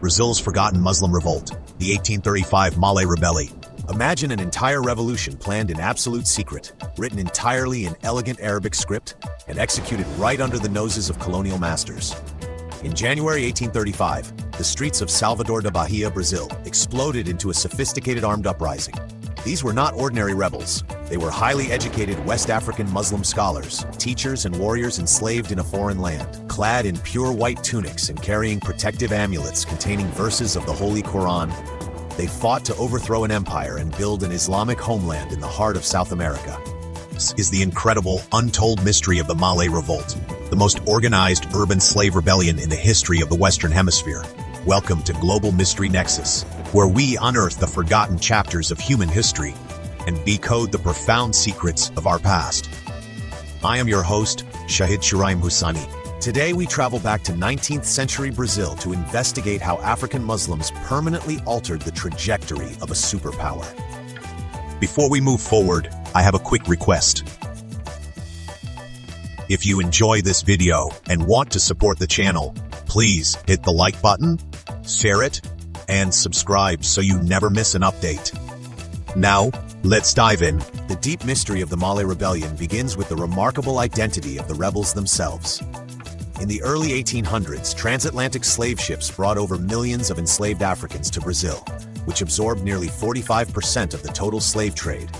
Brazil's forgotten Muslim revolt, the 1835 Malê Rebellion. Imagine an entire revolution planned in absolute secret, written entirely in elegant Arabic script, and executed right under the noses of colonial masters. In January 1835, the streets of Salvador de Bahia, Brazil, exploded into a sophisticated armed uprising. These were not ordinary rebels. They were highly educated West African Muslim scholars, teachers and warriors enslaved in a foreign land, clad in pure white tunics and carrying protective amulets containing verses of the Holy Quran. They fought to overthrow an empire and build an Islamic homeland in the heart of South America. This is the incredible, untold mystery of the Malê Revolt, the most organized urban slave rebellion in the history of the Western Hemisphere. Welcome to Global Mystery Nexus, where we unearth the forgotten chapters of human history and decode the profound secrets of our past. I am your host, Shahid Shiraim Husani. Today we travel back to 19th century Brazil to investigate how African Muslims permanently altered the trajectory of a superpower. Before we move forward, I have a quick request. If you enjoy this video and want to support the channel, please hit the like button, share it, and subscribe so you never miss an update. Now, let's dive in. The deep mystery of the Malê Rebellion begins with the remarkable identity of the rebels themselves. In the early 1800s, transatlantic slave ships brought over millions of enslaved Africans to Brazil, which absorbed nearly 45% of the total slave trade.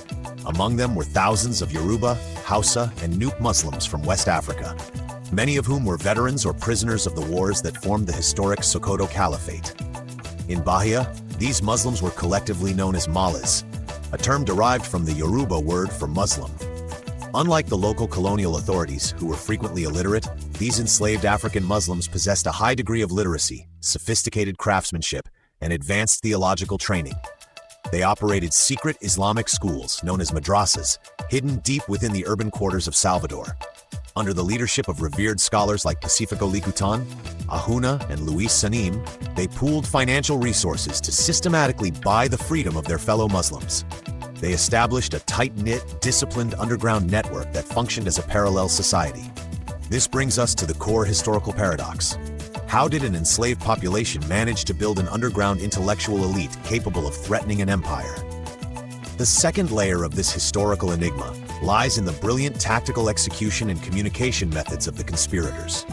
Among them were thousands of Yoruba, Hausa, and Nupe Muslims from West Africa, many of whom were veterans or prisoners of the wars that formed the historic Sokoto Caliphate. In Bahia, these Muslims were collectively known as Malés, a term derived from the Yoruba word for Muslim. Unlike the local colonial authorities, who were frequently illiterate, these enslaved African Muslims possessed a high degree of literacy, sophisticated craftsmanship, and advanced theological training. They operated secret Islamic schools, known as madrasas, hidden deep within the urban quarters of Salvador. Under the leadership of revered scholars like Pacifico Licutan, Ahuna, and Luis Sanim, they pooled financial resources to systematically buy the freedom of their fellow Muslims. They established a tight-knit, disciplined underground network that functioned as a parallel society. This brings us to the core historical paradox. How did an enslaved population manage to build an underground intellectual elite capable of threatening an empire? The second layer of this historical enigma lies in the brilliant tactical execution and communication methods of the conspirators.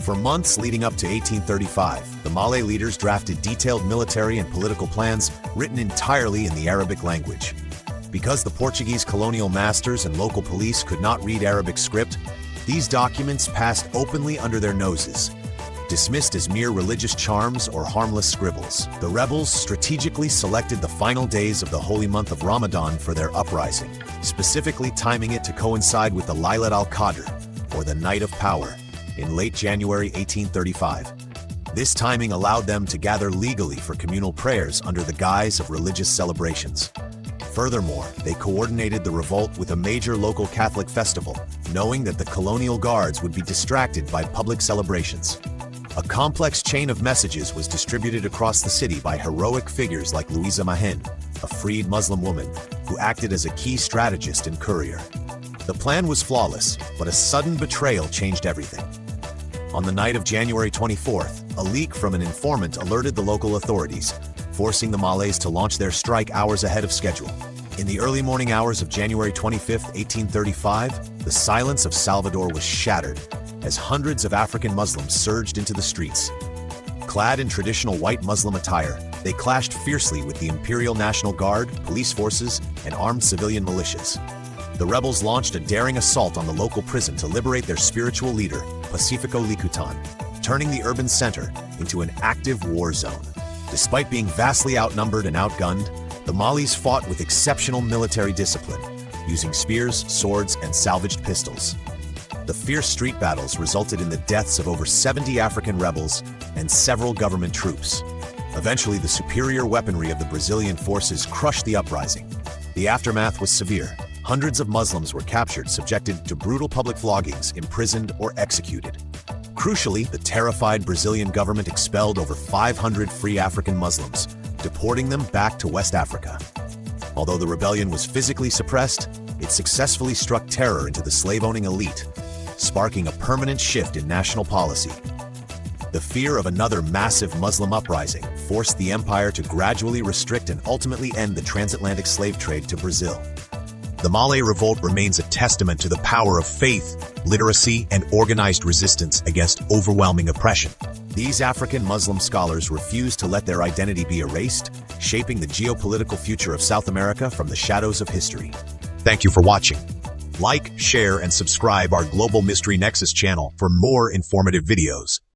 For months leading up to 1835, the Malê leaders drafted detailed military and political plans written entirely in the Arabic language. Because the Portuguese colonial masters and local police could not read Arabic script, these documents passed openly under their noses. Dismissed as mere religious charms or harmless scribbles, the rebels strategically selected the final days of the holy month of Ramadan for their uprising, specifically timing it to coincide with the Laylat al-Qadr, or the Night of Power, in late January 1835. This timing allowed them to gather legally for communal prayers under the guise of religious celebrations. Furthermore, they coordinated the revolt with a major local Catholic festival, knowing that the colonial guards would be distracted by public celebrations. A complex chain of messages was distributed across the city by heroic figures like Louisa Mahin, a freed Muslim woman, who acted as a key strategist and courier. The plan was flawless, but a sudden betrayal changed everything. On the night of January 24th, a leak from an informant alerted the local authorities, forcing the Malés to launch their strike hours ahead of schedule. In the early morning hours of January 25, 1835, the silence of Salvador was shattered as hundreds of African Muslims surged into the streets. Clad in traditional white Muslim attire, they clashed fiercely with the Imperial National Guard, police forces, and armed civilian militias. The rebels launched a daring assault on the local prison to liberate their spiritual leader, Pacifico Licutan, turning the urban center into an active war zone. Despite being vastly outnumbered and outgunned, the Malés fought with exceptional military discipline, using spears, swords, and salvaged pistols. The fierce street battles resulted in the deaths of over 70 African rebels and several government troops. Eventually, the superior weaponry of the Brazilian forces crushed the uprising. The aftermath was severe. Hundreds of Muslims were captured, subjected to brutal public floggings, imprisoned, or executed. Crucially, the terrified Brazilian government expelled over 500 free African Muslims, deporting them back to West Africa. Although the rebellion was physically suppressed, it successfully struck terror into the slave-owning elite, sparking a permanent shift in national policy. The fear of another massive Muslim uprising forced the empire to gradually restrict and ultimately end the transatlantic slave trade to Brazil. The Malay Revolt remains a testament to the power of faith, literacy, and organized resistance against overwhelming oppression. These African Muslim scholars refused to let their identity be erased, shaping the geopolitical future of South America from the shadows of history. Thank you for watching. Like, share, and subscribe our Global Mystery Nexus channel for more informative videos.